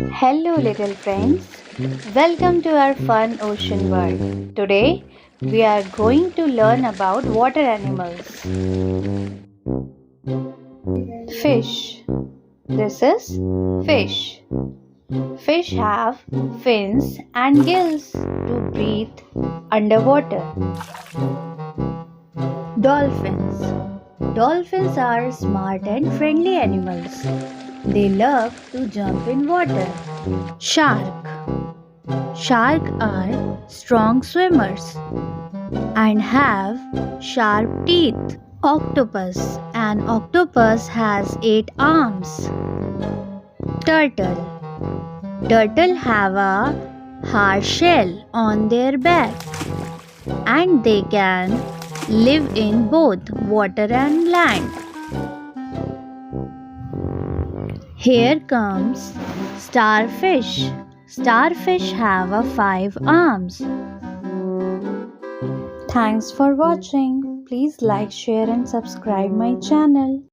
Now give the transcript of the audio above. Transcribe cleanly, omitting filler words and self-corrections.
Hello, little friends. Welcome to our fun ocean world. Today, we are going to learn about water animals. Fish. This is fish. Fish have fins and gills to breathe underwater. Dolphins. Dolphins are smart and friendly animals. They love to jump in water. Shark. Sharks are strong swimmers and have sharp teeth. Octopus. An octopus has 8 arms. Turtle. Turtle have a hard shell on their back and they can live in both water and land. Here comes starfish. Starfish have a 5 arms. Thanks for watching. Please like, share and subscribe my channel.